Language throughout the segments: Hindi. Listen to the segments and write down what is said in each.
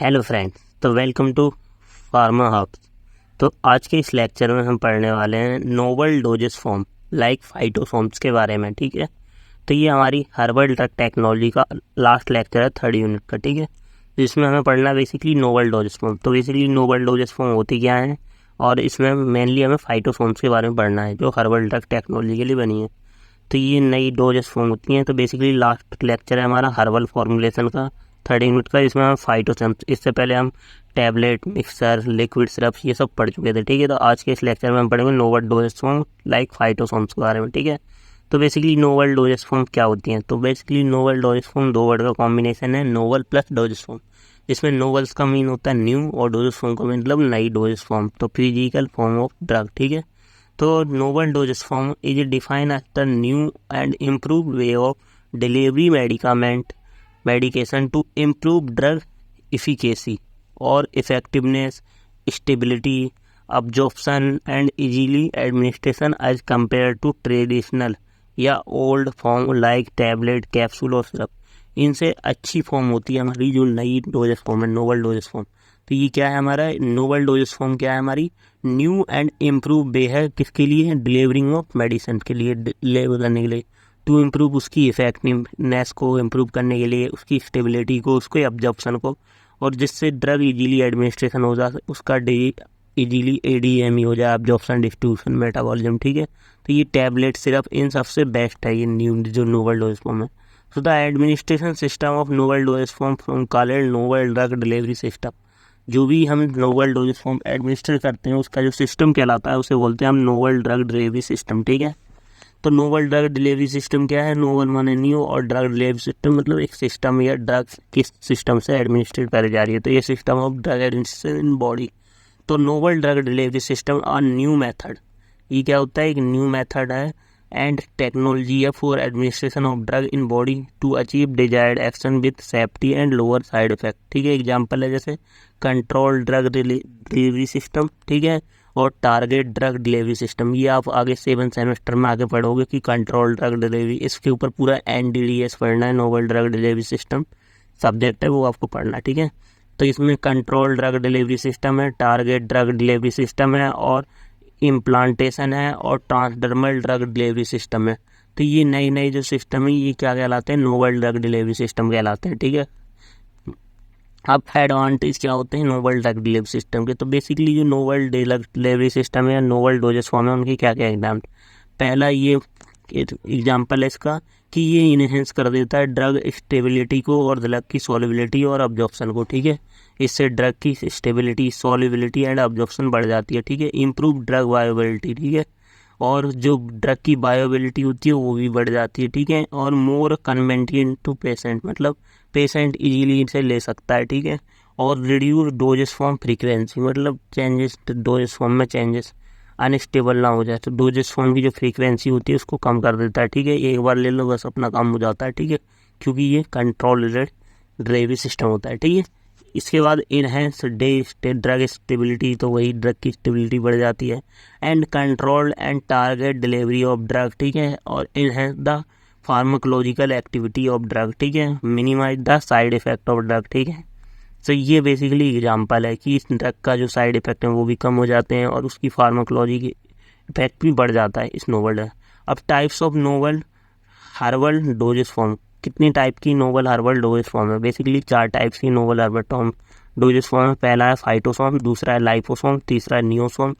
हेलो फ्रेंड्स, तो वेलकम टू फार्मा हब्स। तो आज के इस लेक्चर में हम पढ़ने वाले हैं नोवल डोजेस फॉर्म लाइक फाइटोसॉर्म्स के बारे में। ठीक है, तो ये हमारी हर्बल ड्रग टेक्नोलॉजी का लास्ट लेक्चर है, 3rd यूनिट का। ठीक है, जिसमें हमें पढ़ना है बेसिकली नोवल डोजेस फॉर्म। तो बेसिकली नोवल डोजेस फॉर्म होती क्या है, और इसमें मेनली हमें फाइटोसॉर्म्स के बारे में पढ़ना है जो हर्बल ड्रग टेक्नोलॉजी के लिए बनी है। तो ये नई डोजेस फॉर्म होती हैं। तो बेसिकली लास्ट लेक्चर है हमारा हर्बल फॉर्मुलेशन का, 3rd यूनिट का, इसमें हम फाइटोसॉर्म्स, इससे पहले हम टैबलेट, मिक्सर, लिक्विड सिरप्स ये सब पढ़ चुके थे। ठीक है, तो आज के इस लेक्चर में हम पढ़ेंगे नोवल डोजेस फॉर्म लाइक फाइटोसॉर्म्स के बारे में। ठीक है, तो बेसिकली नोवल डोजेस फॉर्म क्या होती हैं। तो बेसिकली नोवल डोजेस फॉर्म दो वर्ड का कॉम्बिनेशन है, नोवल प्लस डोजेस फॉर्म। इसमें नोवल्स का मीन होता है न्यू और डोजेस फॉर्म का मतलब नई डोजेस फॉर्म, तो फिजिकल फॉर्म ऑफ ड्रग। ठीक है, तो novel dosage form is defined as the new and improved way of delivery medication to improve drug efficacy or effectiveness, stability, absorption and easily administration as compared to traditional या old form like tablet, capsule और syrup। इनसे अच्छी फॉर्म होती है हमारी जो नई डोजेस फॉर्म है, नोवल डोजेस फॉर्म। तो ये क्या है हमारा नोवल डोजेस फॉर्म, क्या है हमारी न्यू एंड इम्प्रूव वे है। किसके लिए? डिलीवरिंग ऑफ मेडिसिन के लिए, डिलीवर करने के लिए। टू इम्प्रूव उसकी इफेक्टिवनेस को इम्प्रूव करने के लिए, उसकी स्टेबिलिटी को, उसके एब्जॉर्प्शन को, और जिससे ड्रग इजीली एडमिनिस्ट्रेशन हो जाए, उसका इजीली ADME हो जाए, एब्जॉर्प्शन, डिस्ट्रीब्यूशन, मेटाबॉलिज्म। ठीक है, तो ये टैबलेट, सिरप इन सबसे बेस्ट है ये न्यू जो नोवल डोजेस फॉर्म है। So the administration system of novel doses form called novel drug delivery system. जो भी हम नोवल डोजेस फॉर्म एडमिनिस्टर करते हैं उसका जो सिस्टम कहलाता है उसे बोलते हैं हम नोवल ड्रग डिलीवरी सिस्टम। ठीक है, तो नोवल ड्रग डिलीवरी सिस्टम क्या है? नोवल माने न्यू, और ड्रग डिलीवरी सिस्टम मतलब एक सिस्टम या ड्रग किस सिस्टम से एडमिनिस्ट्रेट करी जा रही है। तो ये system of drug administration in body. तो नोवल ड्रग डिलीवरी सिस्टम और न्यू मेथड, ये क्या होता है? एक न्यू मेथड है एंड टेक्नोलॉजी है for administration of drug in body to achieve desired action with safety and lower side effect. ठीक है, एग्जांपल है जैसे कंट्रोल ड्रग डिलीवरी सिस्टम, ठीक है, और टारगेट ड्रग डिलीवरी सिस्टम। ये आप आगे 7th सेमेस्टर में आगे पढ़ोगे कि कंट्रोल ड्रग डिलीवरी, इसके ऊपर पूरा NDDS पढ़ना है, novel drug delivery system subject है, वो आपको पढ़ना है। ठीक है, तो इसमें कंट्रोल ड्रग डिलीवरी सिस्टम है, टारगेट ड्रग डिलीवरी सिस्टम है, और इम्प्लांटेशन है, और ट्रांसडर्मल ड्रग डिलीवरी सिस्टम है। तो ये नई नई जो सिस्टम है ये क्या कहलाते हैं? नोवल ड्रग डिलीवरी सिस्टम कहलाते हैं। ठीक है, अब एडवांटेज क्या होते हैं नोवल ड्रग डिलीवरी सिस्टम के? तो बेसिकली जो नोवल ड्रग डिलीवरी सिस्टम है या नोवल डोजेस फॉर्म है उनकी क्या क्या एग्जाम्पल? पहला ये एग्जाम्पल है इसका कि ये इनहेंस कर देता है ड्रग स्टेबिलिटी को और ड्रग की सॉल्युबिलिटी और अब्जॉर्प्शन को। ठीक है, इससे ड्रग की स्टेबिलिटी, सॉल्युबिलिटी एंड अब्जॉर्प्शन बढ़ जाती है। ठीक है, इम्प्रूव ड्रग बायोबिलिटी। ठीक है, और जो ड्रग की बायोबिलिटी होती है वो भी बढ़ जाती है। ठीक है, और मोर कन्वेंटिएंट टू पेशेंट, मतलब पेशेंट इजीली इसे ले सकता है। ठीक है, और रिड्यूस डोजेस फॉर्म फ्रीक्वेंसी, मतलब चेंजेस डोजेस फॉर्म में चेंजेस अनस्टेबल ना हो जाए, तो डोजेस फॉर्म की जो फ्रीक्वेंसी होती है उसको कम कर देता है। ठीक है, एक बार ले लो बस अपना काम हो जाता है। ठीक है, क्योंकि ये कंट्रोल डिलीवरी सिस्टम होता है। ठीक है, इसके बाद इनहेंस ड्रग स्टेबिलिटी, तो वही ड्रग की स्टेबिलिटी बढ़ जाती है, and control and target delivery of drug. ठीक है, और enhance the pharmacological activity of drug. ठीक है, minimise the side effect of drug. ठीक है, तो ये बेसिकली एग्जांपल है कि इस ड्रग का जो साइड इफेक्ट है वो भी कम हो जाते हैं और उसकी फार्माकोलॉजी की इफेक्ट भी बढ़ जाता है इस नोवल ड्रग। अब types of novel herbal doses form, कितनी टाइप की नोवल हर्बल डोजेस फॉर्म है? बेसिकली 4 टाइप्स की नोवल हर्बल डोजेस फॉर्म है। पहला है फाइटोसॉर्म, दूसरा है लाइपोसॉर्म, तीसरा है नियोसॉर्म,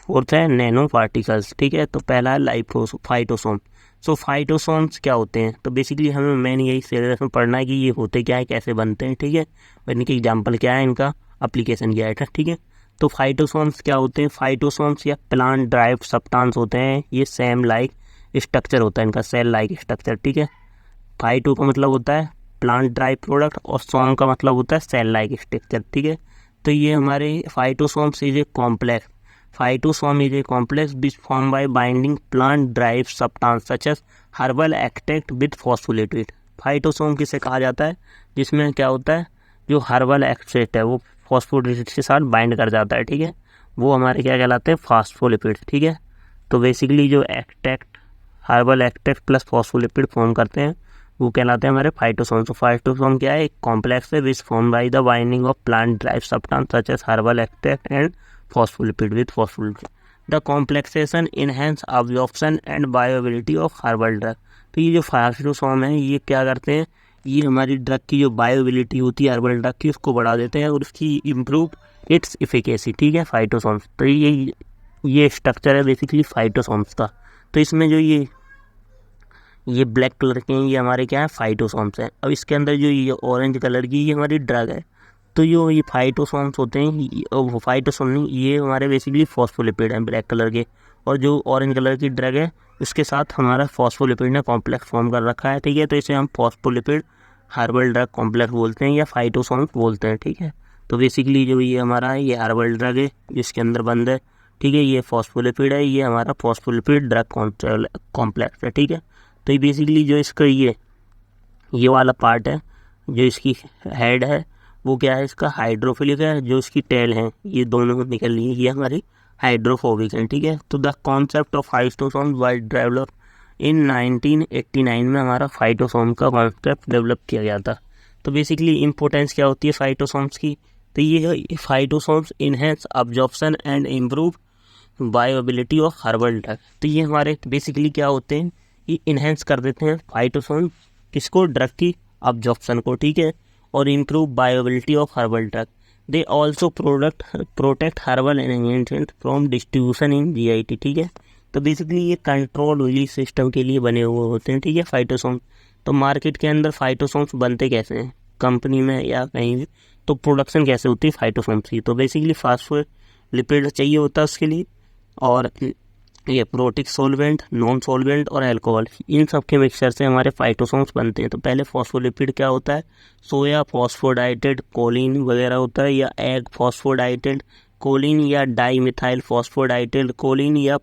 फोर्थ है नैनो पार्टिकल्स। ठीक है, तो पहला है फाइटोसॉर्म। सो फाइटोसॉर्म्स क्या होते हैं? तो बेसिकली हमें मेन यही सिलेबस में पढ़ना है कि ये होते क्या है, कैसे बनते हैं। ठीक है, और इनके एग्जाम्पल क्या है, इनका एप्लीकेशन क्या है। ठीक है, तो फाइटोसॉर्म्स क्या होते हैं? फाइटोसॉर्म्स या प्लांट ड्राइव्ड सब्सटेंस होते हैं। ये सेम लाइक स्ट्रक्चर होता है इनका, सेल लाइक स्ट्रक्चर। ठीक है, फाइटो का मतलब होता है प्लांट ड्राइव प्रोडक्ट और सॉर्म का मतलब होता है सेल लाइक स्ट्रक्चर। ठीक है, तो ये हमारे phytosomes is a complex, phytosome is a complex which form by binding plant drive substance such as herbal extract with phospholipid. Phytosome किसे कहा जाता है? जिसमें क्या होता है, जो हर्बल एक्सट्रैक्ट है वो फॉस्फोलिपिड के साथ बाइंड कर जाता है। ठीक है, वो हमारे क्या कहलाते हैं? फॉस्फोलिपिड। ठीक है, तो बेसिकली जो extract herbal extract plus phospholipid form करते हैं वो कहलाते हैं हमारे फाइटोसोम। तो फाइटोसोम क्या है, एक कॉम्प्लेक्स है which form by the binding of plant drive substance such as herbal extract and phospholipid with phospholipid. The complexation enhance absorption and bioavailability of herbal drug. तो ये जो फाइटोसोम है ये क्या करते हैं, ये हमारी ड्रग की जो बायोबिलिटी होती है हर्बल ड्रग की उसको बढ़ा देते हैं और उसकी इम्प्रूव इट्स इफिकेसी, ठीक है, फाइटोसोम्स। तो ये स्ट्रक्चर है बेसिकली फाइटोसोम्स का। तो इसमें जो ये ब्लैक कलर के हैं ये हमारे क्या है, फाइटोसोम्स हैं। अब इसके अंदर जो ये ऑरेंज कलर की ये हमारी ड्रग है। तो जो ये फाइटोसोम्स होते हैं, फाइटोसोम नहीं, ये हमारे बेसिकली फॉस्फोलिपिड हैं ब्लैक कलर के, और जो ऑरेंज कलर की ड्रग है उसके साथ हमारा फॉस्फोलिपिड ने कॉम्प्लेक्स फॉर्म कर रखा है, ठीक है। तो इसे हम फॉस्फोलिपिड हर्बल ड्रग कॉम्प्लेक्स बोलते हैं या फाइटोसोम्स बोलते हैं, ठीक है। तो बेसिकली जो ये हमारा है ये हर्बल ड्रग है जिसके अंदर बंद है, ठीक है। ये फॉस्फोलिपिड है, ये हमारा फॉस्फोलिपिड ड्रग कॉम्प्लेक्स है, ठीक है। तो ये बेसिकली जो इसका ये वाला पार्ट है, जो इसकी हेड है वो क्या है, इसका हाइड्रोफिलिक है। जो इसकी टेल है ये दोनों निकल रही है, ये हमारी हाइड्रोफोबिक है, ठीक है। तो the concept of phytosome was develop in 1989 में हमारा फाइटोसोम का कॉन्सेप्ट डेवलप किया गया था। तो बेसिकली इम्पोर्टेंस क्या होती है फाइटोसोम्स की, तो ये phytosomes enhance absorption and improve bioavailability of herbal drug. तो ये हमारे बेसिकली क्या होते हैं, ये इन्हेंस कर देते हैं फाइटोसोम किसको, ड्रग की अब्जॉर्प्शन को, ठीक है, और improve bioavailability of herbal drug. They also protect herbal ingredient from distribution in GIT, ठीक है। तो बेसिकली ये कंट्रोल रिलीज सिस्टम के लिए बने हुए होते हैं, ठीक है, फाइटोसोम। तो मार्केट के अंदर फाइटोसोम्स बनते कैसे हैं, कंपनी में या कहीं भी, तो प्रोडक्शन कैसे होती है फाइटोसोम्स की। तो बेसिकली फास्फोलिपिड चाहिए होता है उसके लिए, और ये प्रोटिक सॉल्वेंट, नॉन सॉल्वेंट और अल्कोहल, इन सब के मिक्सचर से हमारे फाइटोसोम्स बनते हैं। तो पहले फॉस्फोलिपिड क्या होता है, सोया फॉस्फोडाइटेड कोलिन वगैरह होता है, या एग फॉस्फोडाइटेड कोलिन, या डाई मिथाइल फॉस्फोडाइटेड कोलिन, या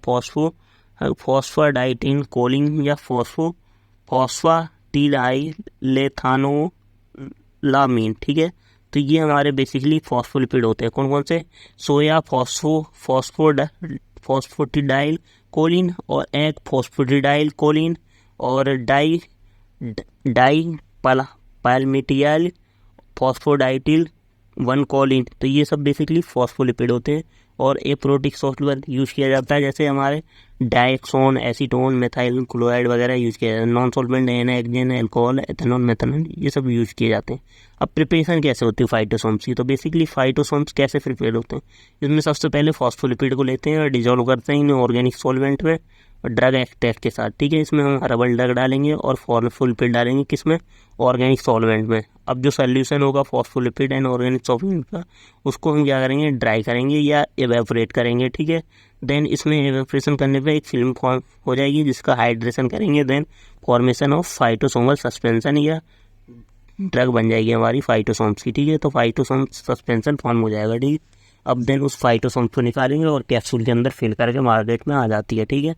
फॉस्फोडाइटिन कोलिन, या फॉस्फाटिडाइलेथानोलामीन, ठीक है। तो ये हमारे बेसिकली फॉस्फोलिपिड होते हैं। कौन कौन से, सोया फॉस्फोटिडाइल कोलिन, और एग फॉस्फोटिडाइल कोलिन, और डाई पालमिटियल फॉस्फोडाइटिल 1 कोलिन। तो ये सब बेसिकली फॉस्फोलिपिड होते हैं। और ए प्रोटिक सॉल्वेंट यूज़ किया जाता है, जैसे हमारे डायक्सोन, एसीटोन, मेथाइल क्लोराइड वगैरह यूज़ किया जाता है। Non solvent NaHN, alcohol, ethanol, methanol, ये सब यूज़ किए जाते हैं। अब प्रिपरेशन कैसे होती है फाइटोसोम्स की, तो बेसिकली फाइटोसोम्स कैसे प्रिपेयर होते हैं, इसमें सबसे पहले फॉस्फोलिपिड को लेते हैं और डिजोल्व करते हैं इन ऑर्गेनिक सॉल्वेंट में और ड्रग एक्सट्रैक्ट के साथ, ठीक है। इसमें हम हर्बल ड्रग डालेंगे और फॉस्फोलिपिड डालेंगे किसमें, ऑर्गेनिक सॉल्वेंट में। अब जो सोल्यूशन होगा फॉस्फोलिपिड एंड ऑर्गेनिक सॉल्वेंट का, उसको हम क्या करेंगे, ड्राई करेंगे या एवेपोरेट करेंगे, ठीक है। देन इसमें एवेपोरेशन करने पे एक फिल्म फॉर्म हो जाएगी जिसका हाइड्रेशन करेंगे, देन फॉर्मेशन ऑफ फाइटोसोमल सस्पेंशन या ड्रग बन जाएगी हमारी फाइटोसोम्स की, ठीक है। तो फाइटोसोम सस्पेंशन फॉर्म हो जाएगा, ठीक है। अब देन उस फाइटोसोम्स को निकालेंगे और कैप्सूल के अंदर फिल करके मार्केट में आ जाती है, ठीक है।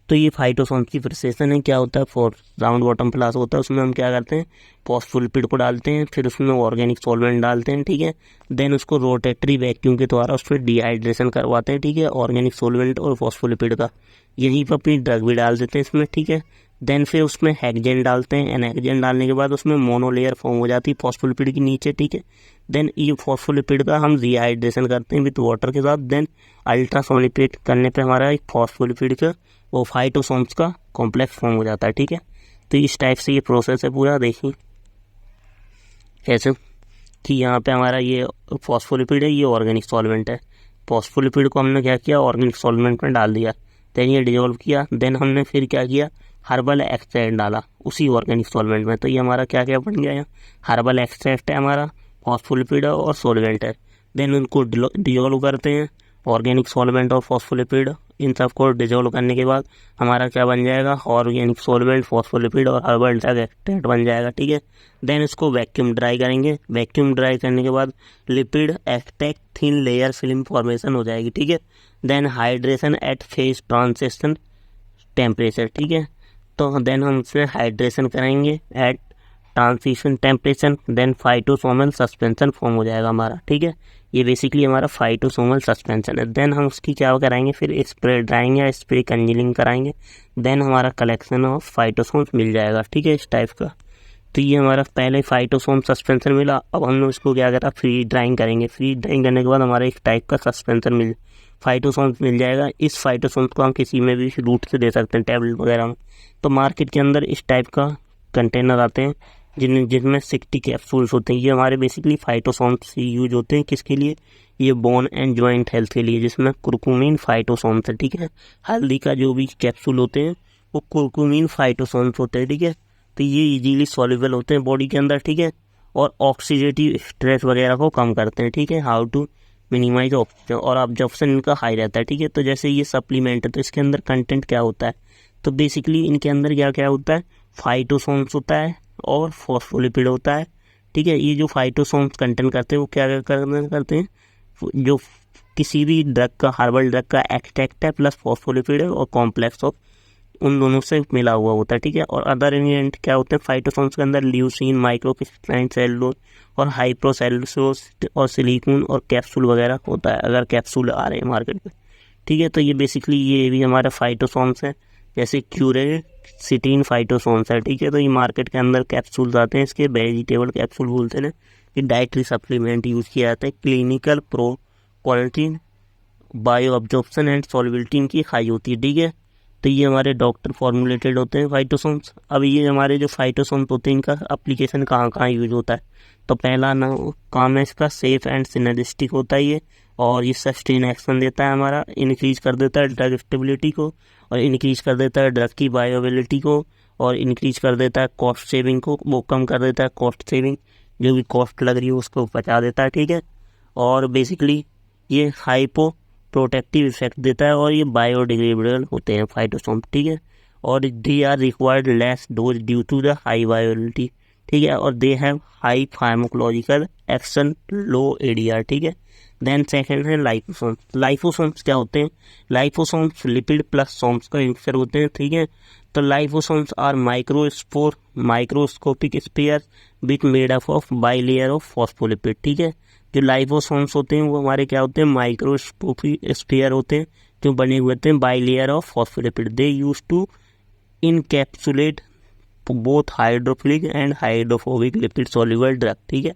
तो ये फाइटोसोम्स की प्रोसेसन है, क्या होता है, फॉर राउंड बॉटम प्लास होता है, उसमें हम क्या करते हैं, फॉस्फोलिपिड को डालते हैं, फिर उसमें ऑर्गेनिक सॉल्वेंट डालते हैं, ठीक है। देन उसको रोटेटरी वैक्यूम के द्वारा उस पर डिहाइड्रेशन करवाते हैं, ठीक है, ऑर्गेनिक सॉल्वेंट और फॉस्फोलिपिड का। यहीं पर अपनी ड्रग भी डाल देते हैं इसमें, ठीक है। देन फिर उसमें हेक्सेन डालते हैं, एंड हेक्सेन डालने के बाद उसमें मोनोलेयर फॉर्म हो जाती है फॉस्फोलिपिड के नीचे, ठीक है। देन ये फॉस्फोलिपिड का हम रिहाइड्रेशन करते हैं विथ वाटर के साथ, देन अल्ट्रासोनिकेट करने पे हमारा एक फॉस्फोलिपिड का वो फाइटोसोम्स का कॉम्प्लेक्स फॉर्म हो जाता है, ठीक है। तो इस टाइप से ये प्रोसेस है पूरा। देखिए कैसे कि यहाँ पे हमारा ये फॉस्फोलिपिड है, ये ऑर्गेनिक सॉल्वेंट है। फॉस्फोलिपिड को हमने क्या किया, ऑर्गेनिक सॉल्वेंट में डाल दिया, देन ये डिजोल्व किया, देन हमने फिर क्या किया, हर्बल एक्सट्रैक्ट डाला उसी ऑर्गेनिक सॉल्वेंट में। तो ये हमारा क्या क्या बन गया, यहाँ हर्बल एक्सट्रैक्ट है हमारा, फॉस्फोलिपिड है और सॉल्वेंट है। देन उनको डिजोल्व करते हैं, ऑर्गेनिक सॉल्वेंट और फॉस्फोलिपिड, इन सब को डिजोल्व करने के बाद हमारा क्या बन जाएगा, ऑर्गेनिक सॉल्वेंट, फॉस्फोलिपिड और हर्बल ड्रग एक्सट्रैक्ट बन जाएगा, ठीक है। देन इसको वैक्यूम ड्राई करेंगे, वैक्यूम ड्राई करने के बाद lipid extract thin layer film formation हो जाएगी, ठीक है। Then hydration at phase transition temperature, ठीक है। तो देन हम इसमें हाइड्रेशन करेंगे at transition temperature, then phytosomal suspension form हो जाएगा हमारा, ठीक है। ये बेसिकली हमारा फाइटोसोमल सस्पेंशन है। देन हम उसकी क्या कराएंगे, फिर स्प्रे ड्राइंग या स्प्रे कंजीलिंग कराएंगे, देन हमारा कलेक्शन ऑफ फाइटोसोम्स मिल जाएगा, ठीक है, इस टाइप का। तो ये हमारा पहले फाइटोसोम सस्पेंशन मिला, अब हम लोग इसको क्या करा, फ्री ड्राइंग करेंगे। फ्री ड्राइंग करने के बाद हमारा एक टाइप का सस्पेंशन फाइटोसोम्स मिल जाएगा। इस फाइटोसोम्स को हम किसी में भी रूट से दे सकते हैं, टैबलेट वगैरह में। तो मार्केट के अंदर इस टाइप का कंटेनर आते हैं जिनमें 60 कैप्सूल्स होते हैं। ये हमारे बेसिकली फाइटोसोम्स यूज होते हैं किसके लिए, ये बोन एंड जॉइंट हेल्थ के लिए, जिसमें कुरकुमीन फाइटोसोम्स है, ठीक है। हल्दी का जो भी कैप्सूल होते हैं वो कुरकुमीन फाइटोसोम्स होते हैं, ठीक है। तो ये इजीली सॉल्युबल होते हैं बॉडी के अंदर, ठीक है, और ऑक्सीडेटिव स्ट्रेस वगैरह को कम करते हैं, ठीक है। हाउ टू मिनिमाइज ऑक्सीजन, और ऑब्जॉर्प्शन इनका हाई रहता है, ठीक है। तो जैसे ये सप्लीमेंट है, तो इसके अंदर कंटेंट क्या होता है, तो बेसिकली इनके अंदर क्या क्या होता है, फाइटोसोम्स होता है और फॉस्फोलिपिड होता है, ठीक है। ये जो फाइटोसोम्स कंटेंट करते हैं वो क्या करते हैं, जो किसी भी ड्रग का, हर्बल ड्रग का एक्सट्रैक्ट है प्लस फॉस्फोलिपिड है और कॉम्प्लेक्स ऑफ उन दोनों से मिला हुआ होता है, ठीक है। और अदर इंग्रेडिएंट क्या होते हैं फाइटोसोम्स के अंदर, ल्यूसीन, माइक्रोक्रिस्टलाइन सेलुलोज और हाइप्रोसेलुलोज और सिलिकॉन और कैप्सूल वगैरह होता है, अगर कैप्सूल आ रहे हैं मार्केट में, ठीक है। तो ये बेसिकली ये भी हमारा फाइटोसोम्स है। जैसे क्यूरेसिटीन फाइटोसोम्स है, ठीक है। तो ये मार्केट के अंदर कैप्सूल्स आते हैं, इसके वेजिटेबल कैप्सूल बोलते हैं। ये डाइटरी सप्लीमेंट यूज़ किया जाता है। Clinical pro quality, bio absorption and solubility इनकी हाई होती है, ठीक है। तो ये हमारे डॉक्टर फॉर्मुलेटेड होते हैं फाइटोसोम्स। अब ये हमारे जो फाइटोसोम्स होते हैं इनका एप्लीकेशन कहाँ कहाँ यूज होता है, तो पहला ना काम है इसका सेफ एंड सिनर्जिस्टिक होता है ये, और ये सस्टेन एक्शन देता है हमारा, इंक्रीज कर देता है ड्रग स्टेबिलिटी को, और इंक्रीज कर देता है ड्रग की बायोअवेलेबिलिटी को, और इंक्रीज कर देता है कॉस्ट सेविंग को, वो कम कर देता है कॉस्ट सेविंग, जो भी कॉस्ट लग रही है उसको बचा देता है, ठीक है। और बेसिकली ये हाइपो प्रोटेक्टिव इफेक्ट देता है, और ये बायोडिग्रेडेबल होते हैं फाइटोसोम, ठीक है। और they are required less dose due to the high bioavailability, ठीक है। और they have high pharmacological action, low ADR, ठीक है। देन सेकंड है लाइफोसोम्स। लाइफोसोम्स क्या होते हैं, लाइफोसोम्स लिपिड प्लस सोम्स का मिक्सचर होते हैं, ठीक है। तो liposomes are microscopic sphere which made up of bilayer of phospholipid, ठीक है। जो लाइफोसोम्स होते हैं वो हमारे क्या होते हैं, माइक्रोस्कोपिक स्फीयर होते हैं जो बने हुए होते हैं bilayer of phospholipid. They use to encapsulate both hydrophilic and hydrophobic lipid soluble drug, ठीक है।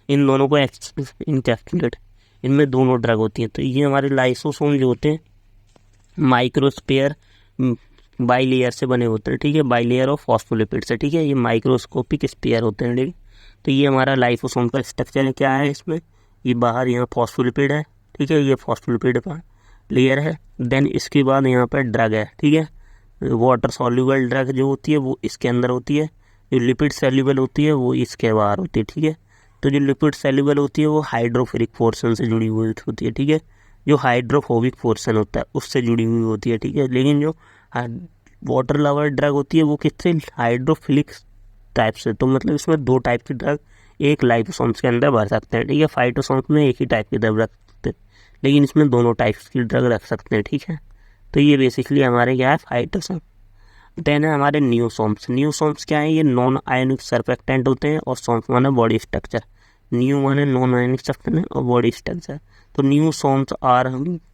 इन दोनों को इनकैप्सुलेट, इनमें दोनों ड्रग होती हैं। तो ये हमारे लाइसोसोम जो होते हैं माइक्रोस्फीयर बाइलेयर से बने होते हैं, ठीक है, बाइलेयर ऑफ फॉस्फोलिपिड से, ठीक है। ये माइक्रोस्कोपिक स्फीयर होते हैं, ठीक है। तो ये हमारा लाइफोसोम का स्ट्रक्चर क्या है, इसमें ये बाहर यहाँ फॉस्फोलिपिड है, ठीक है, ये फॉस्फोलिपिड का लेयर है। देन इसके बाद यहाँ पर ड्रग है, ठीक है, वाटर सॉल्युबल ड्रग जो होती है वो इसके अंदर होती है, जो लिपिड सेल्युबल होती है वो इसके बाहर होती है, ठीक है। तो जो लिपिड सेल्युबल होती है वो हाइड्रोफिलिक पोर्शन से जुड़ी हुई होती है, ठीक है। जो हाइड्रोफोबिक पोर्शन होता है उससे जुड़ी हुई होती है, ठीक है। लेकिन जो वाटर लवर ड्रग होती है वो किससे, हाइड्रोफिलिक टाइप से। तो मतलब इसमें दो टाइप की ड्रग एक लाइफोसोम्स के अंदर भर सकते हैं, ठीक है। फाइटोसोम्स में एक ही टाइप की ड्रग रख सकते हैं, लेकिन इसमें दोनों टाइप्स की ड्रग रख सकते हैं, ठीक है। तो ये बेसिकली हमारे क्या है, फाइटोसोम। देन है हमारे न्यूसोम्स। न्यूसोम्स क्या है, ये नॉन आयोनिक सरफेक्टेंट होते हैं, और सोम्स माने बॉडी स्ट्रक्चर, न्यू माने नॉन आयोनिक स्ट्रक्चर और बॉडी स्ट्रक्चर। तो niosomes are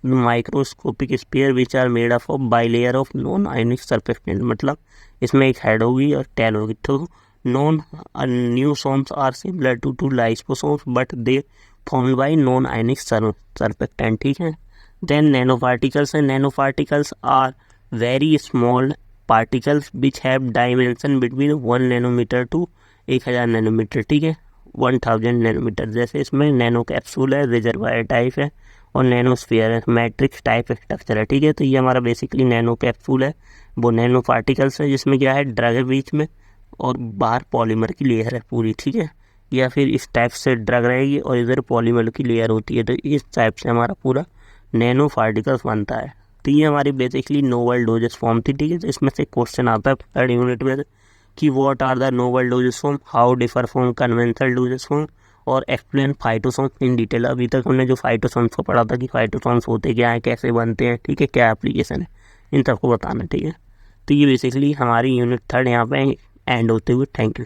microscopic sphere which are made up of bilayer of non ionic surfactant, मतलब इसमें एक हेड होगी और टेल होगी। तो niosomes are similar to lysosomes but they formed by non ionic surfactant, ठीक है। देन नैनो पार्टिकल्स है। Nano particles are very small particles which have dimension between 1 nanometer to 1000 nanometre, ठीक है, 1000 नैनोमीटर। जैसे इसमें नैनो कैप्सूल है, रिजर्वायर टाइप है, और नैनोस्फीयर है, मैट्रिक्स टाइप स्ट्रक्चर है, ठीक है। तो ये हमारा बेसिकली नैनो कैप्सूल है, वो नैनो पार्टिकल्स है, जिसमें क्या है, ड्रग है बीच में और बाहर पॉलीमर की लेयर है पूरी, ठीक है। या फिर इस टाइप से ड्रग रहेगी और इधर पॉलीमर की लेयर होती है। तो इस टाइप से हमारा पूरा नैनो पार्टिकल्स बनता है। तो ये हमारी बेसिकली नोवल डोजेस फॉर्म थी, ठीक है। तो इसमें से क्वेश्चन आता है थर्ड यूनिट में कि what are the novel doses form, how differ from conventional doses form, और एक्सप्लेन फाइटोसोम्स इन डिटेल। अभी तक हमने जो फाइटोसोम्स को पढ़ा था कि फाइटोसोम्स होते क्या हैं, कैसे बनते हैं, ठीक है, क्या एप्लीकेशन है, इन सबको बताना, ठीक है। तो ये बेसिकली हमारी यूनिट थर्ड यहाँ पे एंड होते हुए। Thank you.